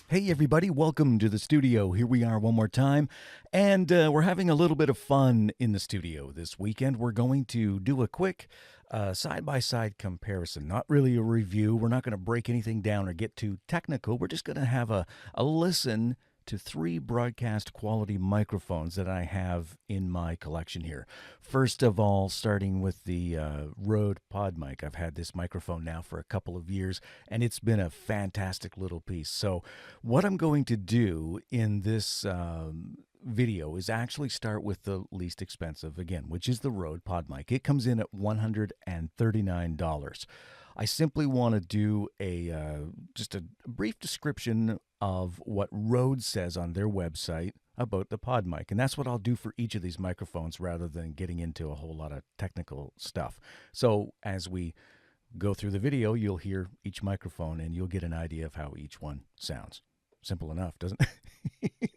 Hey everybody, welcome to the studio. Here we are one more time, and we're having a little bit of fun in the studio this weekend. We're going to do a quick side-by-side comparison, not really a review. We're not going to break anything down or get too technical. We're just going to have a listen to three broadcast quality microphones that I have in my collection here. First of all, starting with the Rode Podmic. I've had this microphone now for a couple of years, and it's been a fantastic little piece. So what I'm going to do in this video is actually start with the least expensive, again, which is the Rode Podmic. It comes in at $139. I simply want to do just a brief description of what Rode says on their website about the Podmic, and that's what I'll do for each of these microphones rather than getting into a whole lot of technical stuff. So as we go through the video, you'll hear each microphone and you'll get an idea of how each one sounds. Simple enough, doesn't it?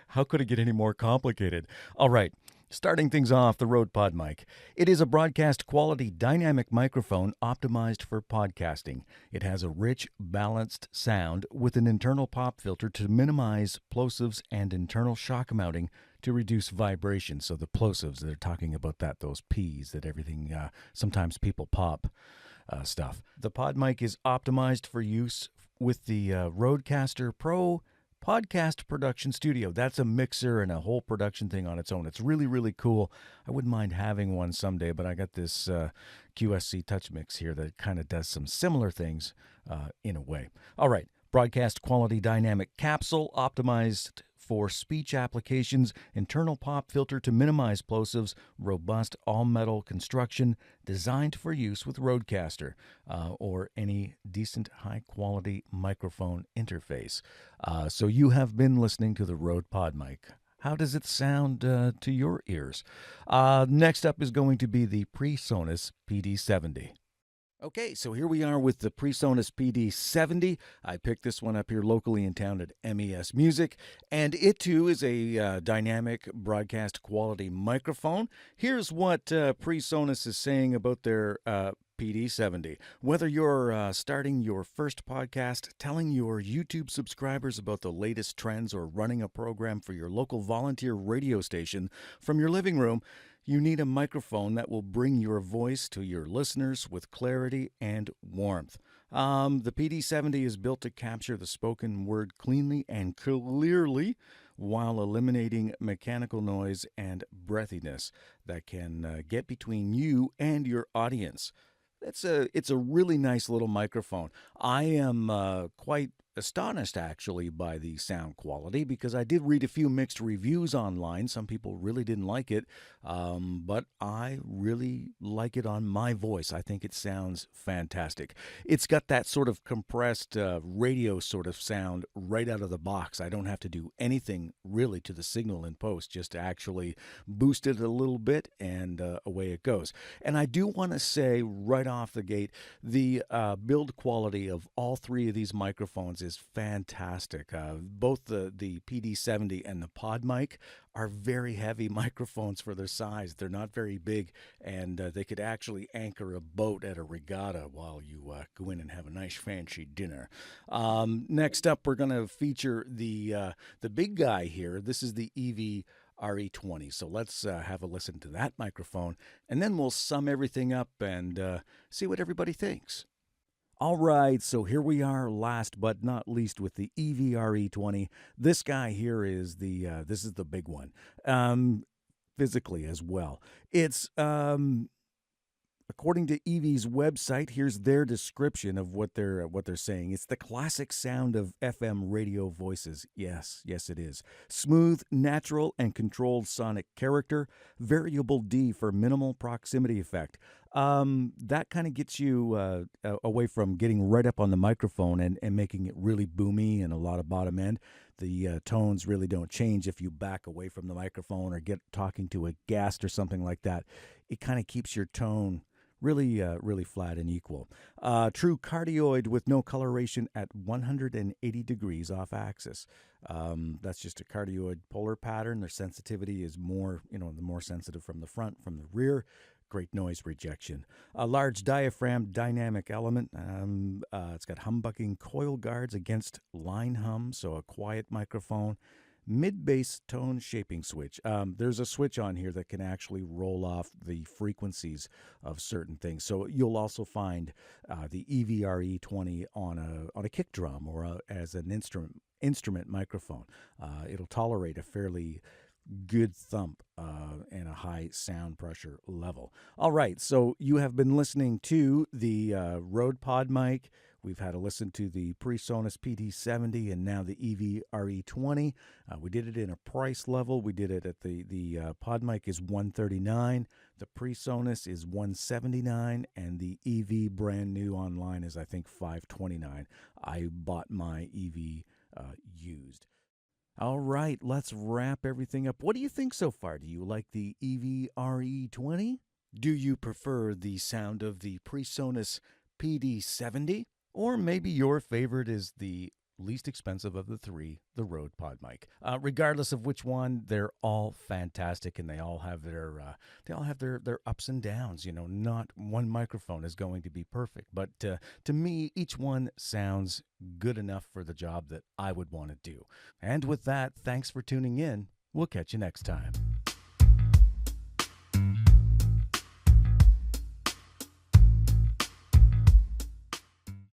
How could it get any more complicated? All right, starting things off, the Rode Podmic. It is a broadcast quality dynamic microphone optimized for podcasting. It has a rich, balanced sound with an internal pop filter to minimize plosives and internal shock mounting to reduce vibration. So the plosives, they're talking about that, those P's that everything, sometimes people pop stuff. The Podmic is optimized for use with the Rodecaster Pro podcast production studio. That's a mixer and a whole production thing on its own. It's really, really cool. I wouldn't mind having one someday, but I got this QSC Touch Mix here that kind of does some similar things in a way. All right, broadcast quality dynamic capsule optimized for speech applications, internal pop filter to minimize plosives, robust all-metal construction, designed for use with Rodecaster or any decent high-quality microphone interface. So you have been listening to the Rode Podmic. How does it sound to your ears? Next up is going to be the Presonus PD70. Okay, so here we are with the Presonus PD70. I picked this one up here locally in town at MES Music, and it too is a dynamic broadcast quality microphone. Here's what Presonus is saying about their PD70. Whether you're starting your first podcast, telling your YouTube subscribers about the latest trends, or running a program for your local volunteer radio station from your living room, you need a microphone that will bring your voice to your listeners with clarity and warmth. The PD70 is built to capture the spoken word cleanly and clearly while eliminating mechanical noise and breathiness that can get between you and your audience. It's a really nice little microphone. I am quite astonished, actually, by the sound quality, because I did read a few mixed reviews online. Some people really didn't like it, but I really like it on my voice. I think it sounds fantastic. It's got that sort of compressed radio sort of sound right out of the box. I don't have to do anything really to the signal in post, just to actually boost it a little bit, and away it goes. And I do want to say right off the gate, the build quality of all three of these microphones is fantastic. Both the PD70 and the Podmic are very heavy microphones for their size. They're not very big, and they could actually anchor a boat at a regatta while you go in and have a nice fancy dinner. Next up, we're going to feature the big guy here. This is the RE20. So let's have a listen to that microphone, and then we'll sum everything up and see what everybody thinks. All right, so here we are, last but not least, with the RE20. This guy here is this is the big one, physically as well. It's according to Evie's website, here's their description of what they're saying. It's the classic sound of FM radio voices. Yes, it is. Smooth, natural, and controlled sonic character. Variable D for minimal proximity effect. That kind of gets you away from getting right up on the microphone and making it really boomy and a lot of bottom end. The tones really don't change if you back away from the microphone or get talking to a guest or something like that. It kind of keeps your tone really flat and equal. True cardioid with no coloration at 180 degrees off axis. That's just a cardioid polar pattern. Their sensitivity is more, the more sensitive from the front, from the rear. Great noise rejection. A large diaphragm dynamic element. It's got humbucking coil guards against line hum, so a quiet microphone. Mid-bass tone shaping switch. There's a switch on here that can actually roll off the frequencies of certain things. So you'll also find the EV-RE20 on a kick drum or as an instrument microphone. It'll tolerate a fairly good thump and a high sound pressure level. All right, so you have been listening to the Rode Podmic. We've had a listen to the Presonus PD70 and now the EV-RE20. We did it in a price level. We did it at the Podmic is $139, the Presonus is $179, and the EV brand new online is I think $529. I bought my EV used. All right, let's wrap everything up. What do you think so far? Do you like the EV-RE20? Do you prefer the sound of the Presonus PD70? Or maybe your favorite is the least expensive of the three, the Rode Podmic. Regardless of which one, they're all fantastic, and they all have their ups and downs. You know, not one microphone is going to be perfect, but to me, each one sounds good enough for the job that I would want to do. And with that, thanks for tuning in. We'll catch you next time.